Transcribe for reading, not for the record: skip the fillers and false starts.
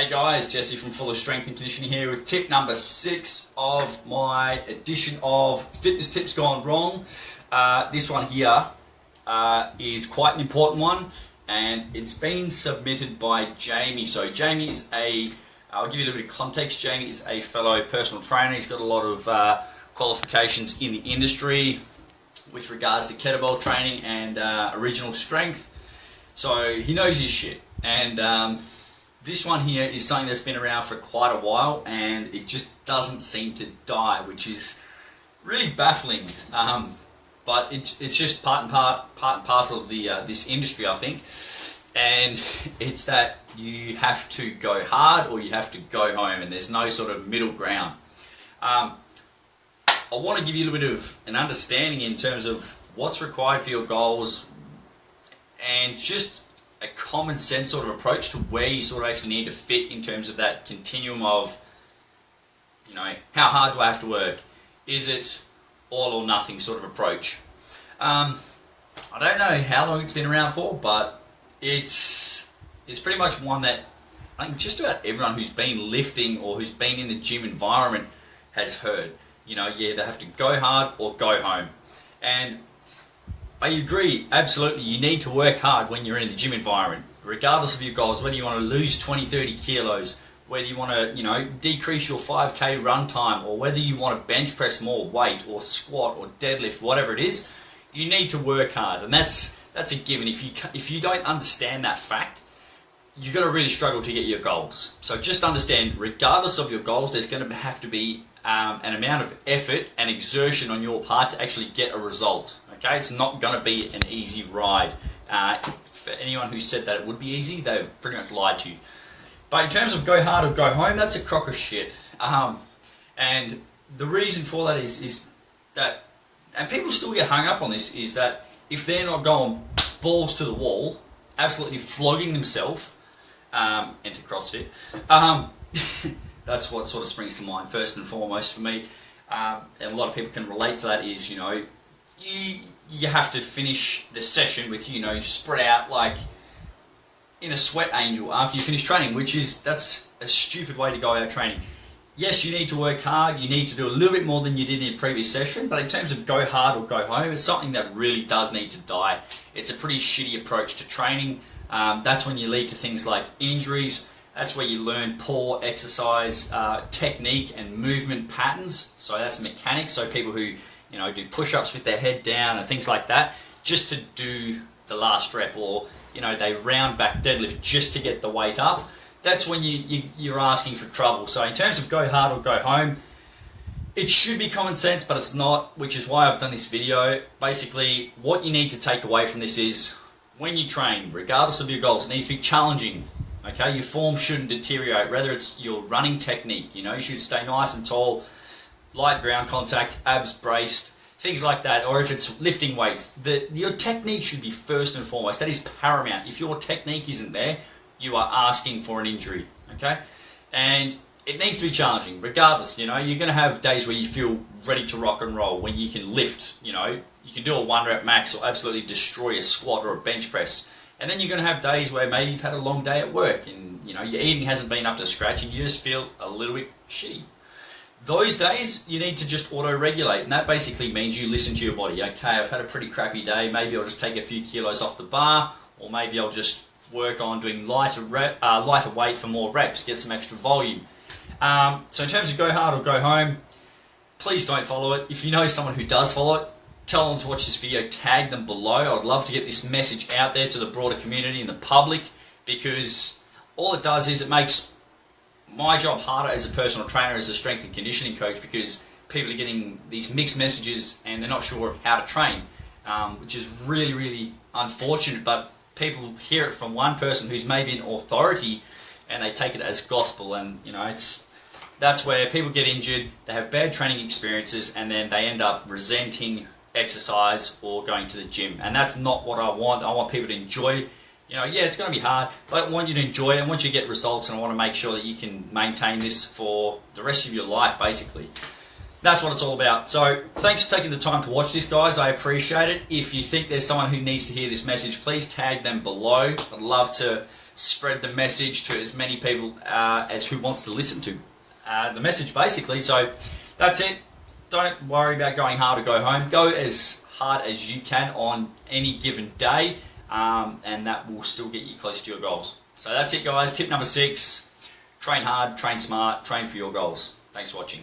Hey guys, Jesse from Fulla Strength and Conditioning here with tip number 6 of my edition of Fitness Tips Gone Wrong. This one here is quite an important one, and it's been submitted by Jamie. So Jamie is I'll give you a little bit of context. Jamie is a fellow personal trainer. He's got a lot of qualifications in the industry with regards to kettlebell training and original strength. So he knows his shit. And this one here is something that's been around for quite a while, and it just doesn't seem to die, which is really baffling. But it's just part and parcel of the this industry, I think. And it's that you have to go hard or you have to go home, and there's no sort of middle ground. I want to give you a little bit of an understanding in terms of what's required for your goals, and just a common sense sort of approach to where you sort of actually need to fit in terms of that continuum of, you know, how hard do I have to work? Is it all or nothing sort of approach? I don't know how long it's been around for, but it's pretty much one that I think just about everyone who's been lifting or who's been in the gym environment has heard. You know, yeah, they have to go hard or go home. And I agree, absolutely, you need to work hard when you're in the gym environment, regardless of your goals, whether you want to lose 20, 30 kilos, whether you want to, you know, decrease your 5K run time, or whether you want to bench press more weight or squat or deadlift, whatever it is, you need to work hard. And that's a given. If you don't understand that fact, you're going to really struggle to get your goals. So just understand, regardless of your goals, there's going to have to be an amount of effort and exertion on your part to actually get a result. Okay, it's not going to be an easy ride. For anyone who said that it would be easy, they've pretty much lied to you. But in terms of go hard or go home, that's a crock of shit. And the reason for that is that, and people still get hung up on this, is that if they're not going balls to the wall, absolutely flogging themselves, enter CrossFit, that's what sort of springs to mind first and foremost for me. And a lot of people can relate to that is, you know, you have to finish the session with, you know, spread out like in a sweat angel after you finish training, that's a stupid way to go out training. Yes, you need to work hard, you need to do a little bit more than you did in a previous session, but in terms of go hard or go home, it's something that really does need to die. It's a pretty shitty approach to training. That's when you lead to things like injuries. That's where you learn poor exercise technique and movement patterns. So that's mechanics. So people who, you know, do push-ups with their head down and things like that, just to do the last rep, or, you know, they round back deadlift just to get the weight up. That's when you're asking for trouble. So in terms of go hard or go home, it should be common sense, but it's not, which is why I've done this video. Basically, what you need to take away from this is, when you train, regardless of your goals, it needs to be challenging. Okay, your form shouldn't deteriorate, whether it's your running technique, you know, you should stay nice and tall, light ground contact, abs braced, things like that. Or if it's lifting weights, your technique should be first and foremost. That is paramount. If your technique isn't there, you are asking for an injury, okay? And it needs to be challenging, regardless. You know, you're going to have days where you feel ready to rock and roll, when you can lift, you know, you can do a 1 rep max or absolutely destroy a squat or a bench press. And then you're going to have days where maybe you've had a long day at work and, you know, your eating hasn't been up to scratch and you just feel a little bit shitty. Those days, you need to just auto-regulate, and that basically means you listen to your body. Okay, I've had a pretty crappy day, maybe I'll just take a few kilos off the bar, or maybe I'll just work on doing lighter weight for more reps, get some extra volume. So in terms of go hard or go home, please don't follow it. If you know someone who does follow it, tell them to watch this video, tag them below. I'd love to get this message out there to the broader community and the public, because all it does is it makes my job harder as a personal trainer, as a strength and conditioning coach, because people are getting these mixed messages and they're not sure how to train, which is really, really unfortunate. But people hear it from one person who's maybe an authority and they take it as gospel, and, you know, that's where people get injured, they have bad training experiences, and then they end up resenting exercise or going to the gym. And that's not what I want. I want people to enjoy. You know, yeah, it's going to be hard, but I want you to enjoy it. I want you to get results, and I want to make sure that you can maintain this for the rest of your life, basically. That's what it's all about. So thanks for taking the time to watch this, guys. I appreciate it. If you think there's someone who needs to hear this message, please tag them below. I'd love to spread the message to as many people as who wants to listen to the message, basically. So that's it. Don't worry about going hard or go home. Go as hard as you can on any given day, and that will still get you close to your goals. So that's it, guys. Tip number 6, train hard, train smart, train for your goals. Thanks for watching.